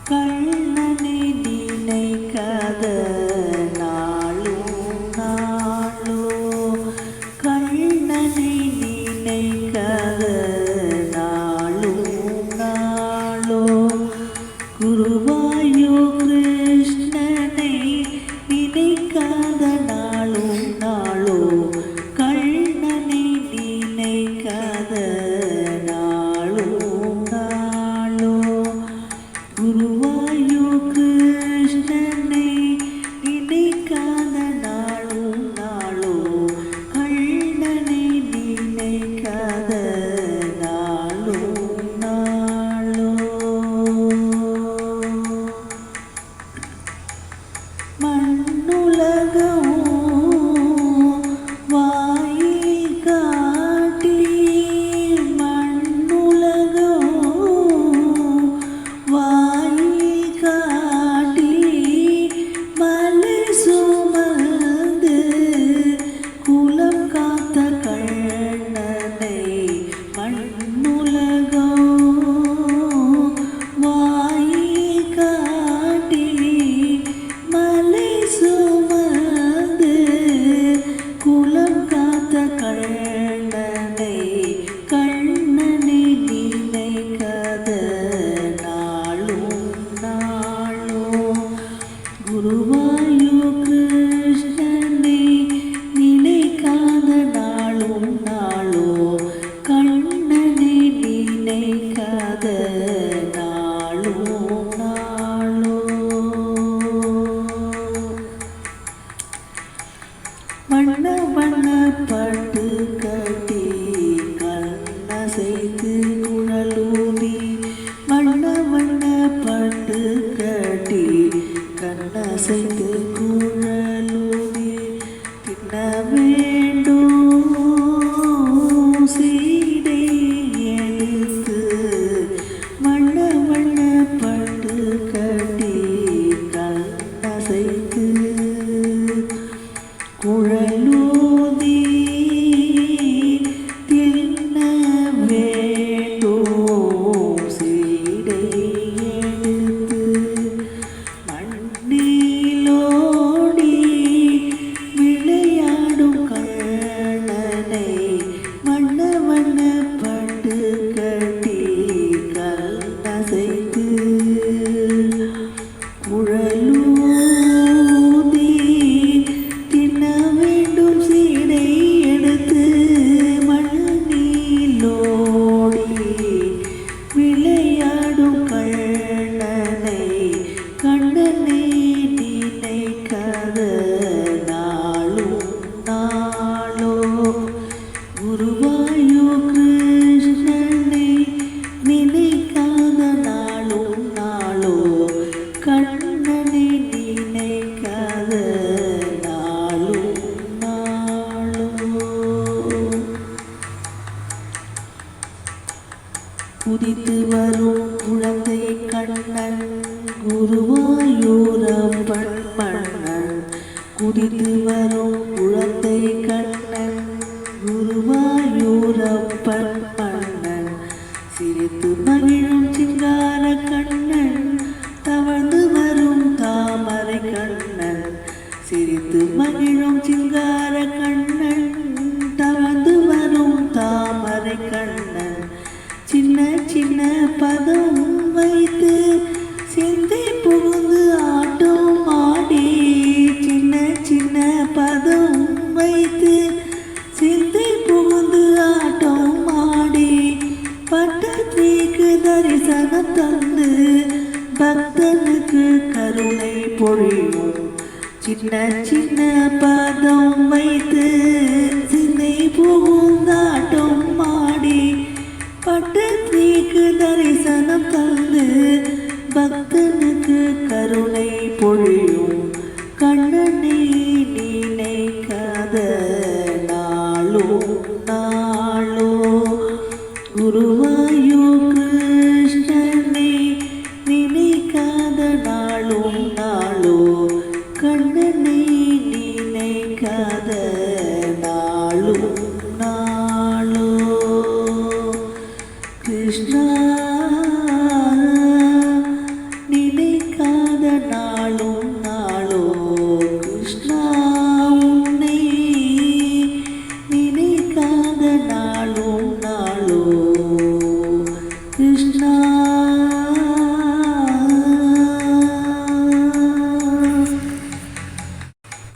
கண்ணனை நினைக்காத நாளோ நாளோ, கண்ணனை நினைக்காத நாளோ நாளோ, குருவாயூர் கிருஷ்ணனை நினைக்காத நாளோ நாளோ, கண்ணனை நினைக்காத நாளோ நாளோ, குருவாயூர் கிருஷ்ணனை நினைக்காத நாளோ நாளோ, கண்ணனை நினைக்காத நாளோ நாளோ. மண்ணுலகம் வாயில் காட்டி, மண்ணுலகம் வாயில் காட்டி, மலை சுமந்து குலம் காத்த கண்ணனை, மண்ணுலகம் வாயில் காட்டி, மலை சுமந்து குலம் காத்த கண்ணனை, கண்ணனை நினைக்காத நாளோ நாளோ, குருவாயூர் கிருஷ்ணனை நினைக்காத நாளோ நாளோ, கண்ணனை நினைக்காத நாளோ நாளோ. வண்ண வண்ண பட்டு கட்டி கண்ணசைத்து குழலூதி, வண்ண வண்ண பட்டு கட்டி கண்ணசைத்து குழலூதி, தின்ன வேண்டும் சீடை எடுத்து, வண்ண வண்ண பட்டு கட்டி கண்ணசைத்து குழலூதி, தின்ன வேண்டும் சீடை எடுத்து, மண்ணிலோடி விளையாடும் கண்ணனை, வண்ண வண்ண பட்டு கட்டி கண்ணசைத்து குழலூதி, தின்ன வேண்டும் சீடை எடுத்து, மண்ணிலோடி விளையாடும் கண்ணனை, கண்ணனை நினைக்காத நாளோ நாளோ, குருவாயூர் கிருஷ்ணனை நினைக்காத நாளோ நாளோ, கண்ணனை நினைக்காத நாளோ நாளோ. குதித்து வரும் குழந்தை கண்ணன், குருவாயூரப்பன் மன்னன், குதித்து வரும் குழந்தை கண்ணன், குருவாயூரப்பன் மன்னன், சிரித்து மகிழும் சிங்கார கண்ணன், தவழ்ந்து வரும் தாமரை கண்ணன், சிரித்து மகிழும் சிங்கார கண்ணன், தவழ்ந்து வரும் தாமரை கண்ணன், சின்ன சின்ன பதம் வைத்து சிந்தை புகுந்து ஆட்டம் ஆடி, சின்ன சின்ன பதம் வைத்து சிந்தை புகுந்து ஆட்டம் ஆடி, பட்டத்திற்கு தரிசனம் தந்து பக்தனுக்கு கருணை பொழியும், சின்ன சின்ன பதம் வைத்து சிந்தை புகுந்தாட்டம் ஆடி, பட்டத்திற்கு தரிசனம் தந்து